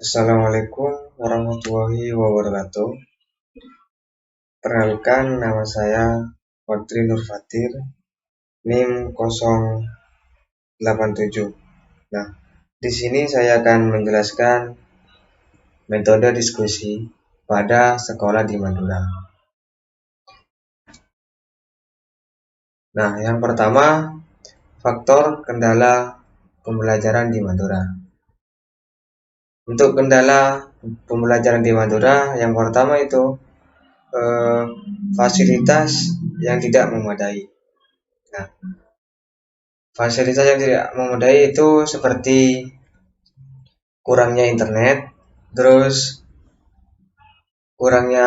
Assalamualaikum warahmatullahi wabarakatuh. Perkenalkan, nama saya Fadri Nur Fatir, NIM 087. Nah, di sini saya akan menjelaskan metode diskusi pada sekolah di Madura. Nah, yang pertama, faktor kendala pembelajaran di Madura. Untuk kendala pembelajaran di Madura, yang pertama itu fasilitas yang tidak memadai. Nah, fasilitas yang tidak memadai itu seperti kurangnya internet, terus kurangnya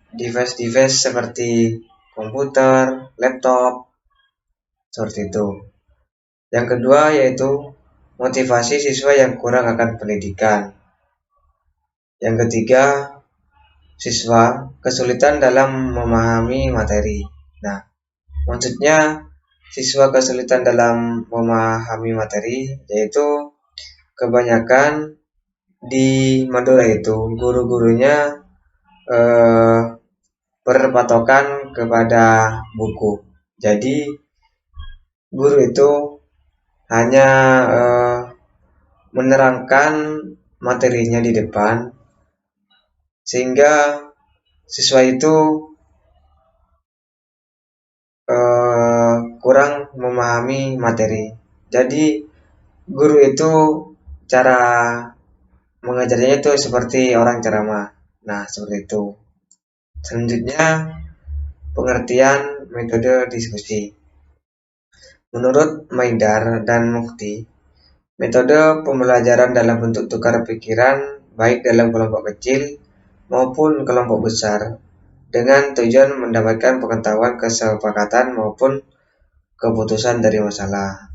device-device seperti komputer, laptop, seperti itu. Yang kedua yaitu motivasi siswa yang kurang akan pendidikan. Yang ketiga, siswa kesulitan dalam memahami materi. Nah, maksudnya siswa kesulitan dalam memahami materi yaitu kebanyakan di Madura itu guru-gurunya berpatokan kepada buku. Jadi guru itu hanya menerangkan materinya di depan sehingga siswa itu kurang memahami materi. Jadi guru itu cara mengajarnya itu seperti orang ceramah. Nah, seperti itu. Selanjutnya, pengertian metode diskusi. Menurut Maidar dan Mufti, metode pembelajaran dalam bentuk tukar pikiran baik dalam kelompok kecil maupun kelompok besar dengan tujuan mendapatkan pengetahuan, kesepakatan maupun keputusan dari masalah.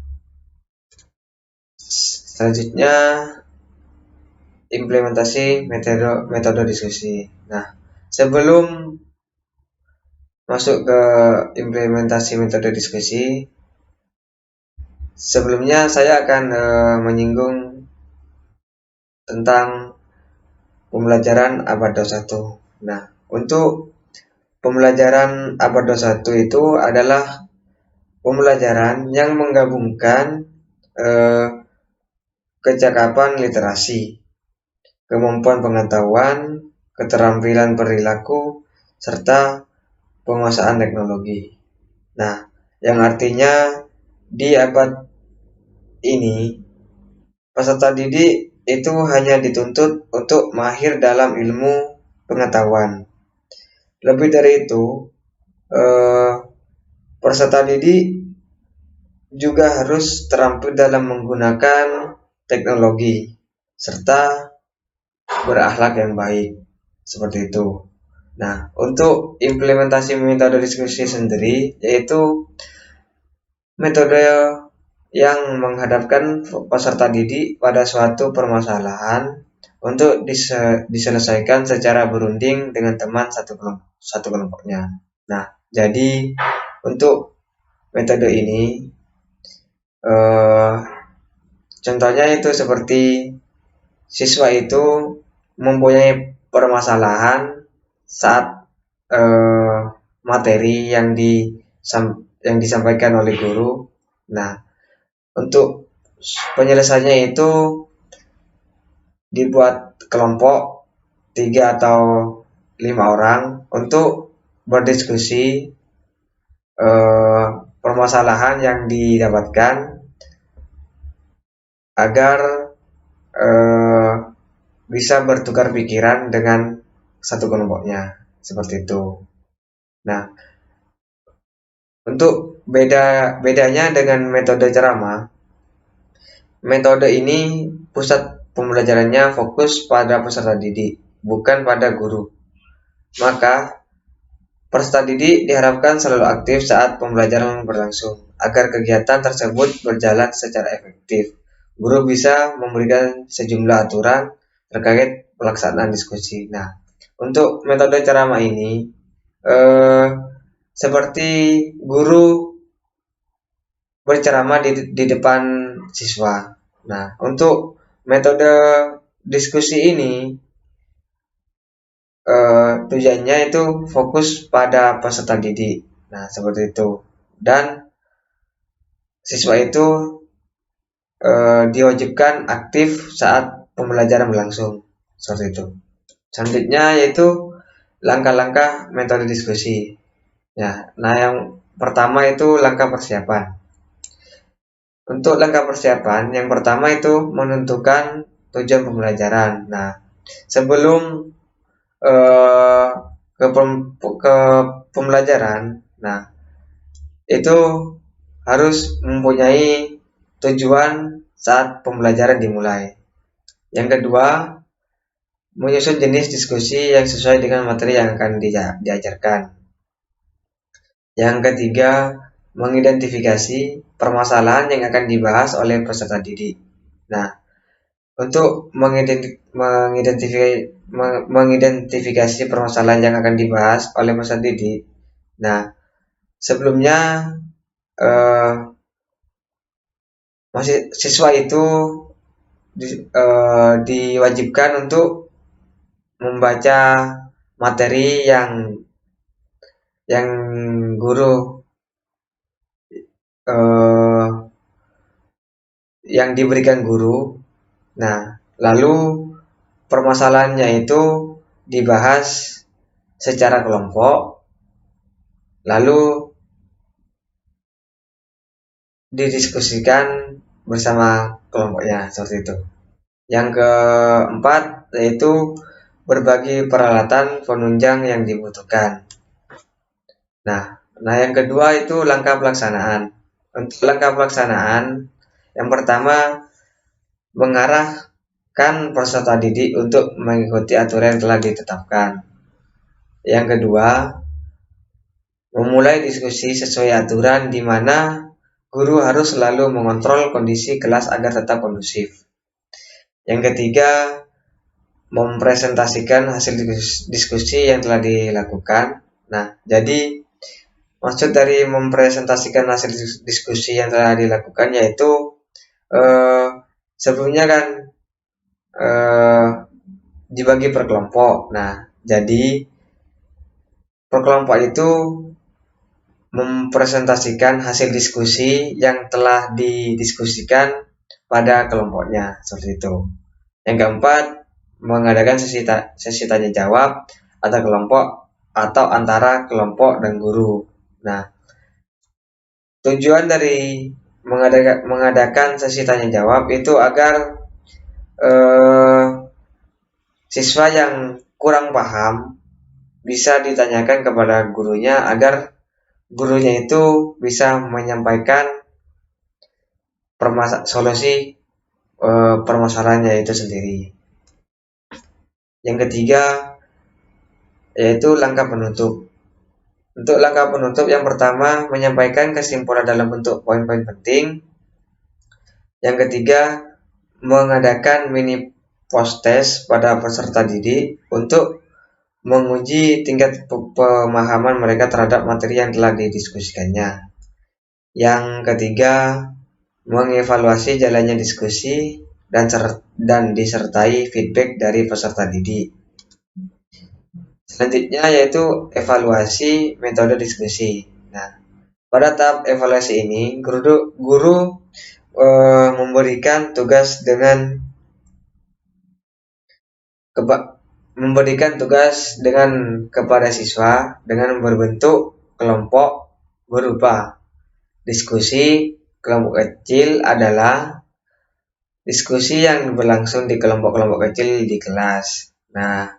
Selanjutnya, implementasi metode diskusi. Nah, sebelum masuk ke implementasi metode diskusi, sebelumnya saya akan menyinggung tentang pembelajaran abad 21. Nah, untuk pembelajaran abad 21 itu adalah pembelajaran yang menggabungkan kecakapan literasi, kemampuan pengetahuan, keterampilan perilaku, serta penguasaan teknologi. Nah, yang artinya di abad ini peserta didik itu hanya dituntut untuk mahir dalam ilmu pengetahuan. Lebih dari itu, peserta didik juga harus terampil dalam menggunakan teknologi serta berakhlak yang baik, seperti itu. Nah, untuk implementasi metode diskusi sendiri yaitu metode yang menghadapkan peserta didik pada suatu permasalahan untuk diselesaikan secara berunding dengan teman satu kelompoknya. Nah, jadi untuk metode ini contohnya itu seperti siswa itu mempunyai permasalahan saat materi yang disampaikan oleh guru. Nah, untuk penyelesaiannya itu dibuat kelompok 3 atau 5 orang untuk berdiskusi permasalahan yang didapatkan agar bisa bertukar pikiran dengan satu kelompoknya, seperti itu. Nah, untuk bedanya dengan metode ceramah, metode ini pusat pembelajarannya fokus pada peserta didik, bukan pada guru. Maka peserta didik diharapkan selalu aktif saat pembelajaran berlangsung, agar kegiatan tersebut berjalan secara efektif. Guru bisa memberikan sejumlah aturan terkait pelaksanaan diskusi. Nah, untuk metode ceramah ini seperti guru berceramah di depan siswa. Nah, untuk metode diskusi ini tujuannya itu fokus pada peserta didik. Nah, seperti itu. Dan siswa itu diwajibkan aktif saat pembelajaran berlangsung. Seperti itu. Selanjutnya yaitu langkah-langkah metode diskusi. Ya, nah yang pertama itu langkah persiapan. Untuk langkah persiapan, yang pertama itu menentukan tujuan pembelajaran. Nah, sebelum eh, ke pembelajaran, nah itu harus mempunyai tujuan saat pembelajaran dimulai. Yang kedua, menyusun jenis diskusi yang sesuai dengan materi yang akan diajarkan. Yang ketiga, mengidentifikasi permasalahan yang akan dibahas oleh peserta didik. Nah, untuk mengidentifikasi permasalahan yang akan dibahas oleh peserta didik. Nah, sebelumnya siswa itu diwajibkan untuk membaca materi yang guru yang diberikan guru. Nah, lalu permasalahannya itu dibahas secara kelompok, lalu didiskusikan bersama kelompoknya, seperti itu. Yang keempat yaitu berbagi peralatan penunjang yang dibutuhkan. Nah, yang kedua itu langkah pelaksanaan. Untuk langkah pelaksanaan, yang pertama mengarahkan peserta didik untuk mengikuti aturan yang telah ditetapkan. Yang kedua, memulai diskusi sesuai aturan di mana guru harus selalu mengontrol kondisi kelas agar tetap kondusif. Yang ketiga, mempresentasikan hasil diskusi yang telah dilakukan. Nah, jadi maksud dari mempresentasikan hasil diskusi yang telah dilakukan yaitu sebelumnya kan dibagi per kelompok. Nah, jadi per kelompok itu mempresentasikan hasil diskusi yang telah didiskusikan pada kelompoknya, seperti itu. Yang keempat, mengadakan sesi tanya jawab atau kelompok atau antara kelompok dan guru. Nah, tujuan dari mengadakan sesi tanya jawab itu agar siswa yang kurang paham bisa ditanyakan kepada gurunya agar gurunya itu bisa menyampaikan solusi permasalahannya itu sendiri. Yang ketiga yaitu langkah penutup. Untuk langkah penutup yang pertama menyampaikan kesimpulan dalam bentuk poin-poin penting. Yang ketiga mengadakan mini post test pada peserta didik untuk menguji tingkat pemahaman mereka terhadap materi yang telah didiskusikannya. Yang ketiga, mengevaluasi jalannya diskusi dan disertai feedback dari peserta didik. Selanjutnya yaitu evaluasi metode diskusi. Nah, pada tahap evaluasi ini, guru memberikan tugas kepada siswa dengan berbentuk kelompok berupa diskusi. Kelompok kecil adalah diskusi yang berlangsung di kelompok-kelompok kecil di kelas. Nah,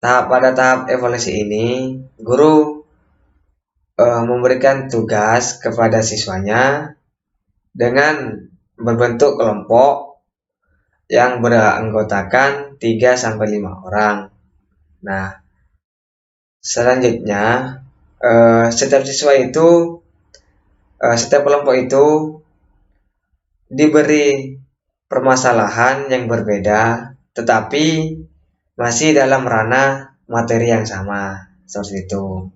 pada tahap evaluasi ini, guru memberikan tugas kepada siswanya dengan berbentuk kelompok yang beranggotakan 3-5 orang. Nah, selanjutnya setiap kelompok itu diberi permasalahan yang berbeda, tetapi masih dalam ranah materi yang sama, seperti itu.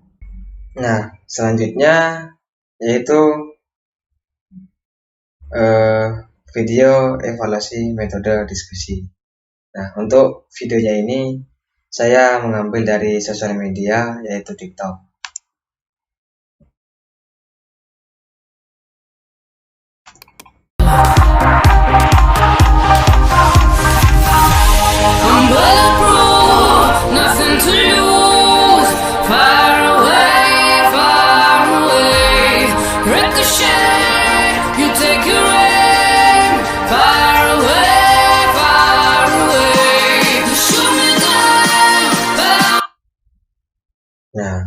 Nah, selanjutnya yaitu video evaluasi metode diskusi. Nah, untuk videonya ini saya mengambil dari sosial media yaitu TikTok. I'm bulletproof, nothing to lose. Far away, ricochet. You take your aim. Far away. You shoot me down. Nah,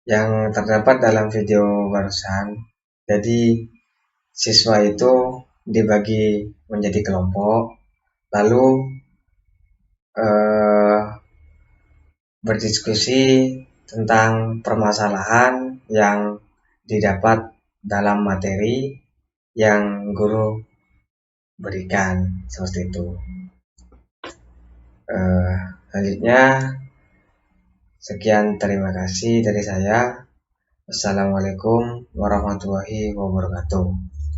yang terdapat dalam video barusan, jadi siswa itu dibagi menjadi kelompok, lalu berdiskusi tentang permasalahan yang didapat dalam materi yang guru berikan, seperti itu. Selanjutnya, sekian, terima kasih dari saya. Assalamualaikum warahmatullahi wabarakatuh.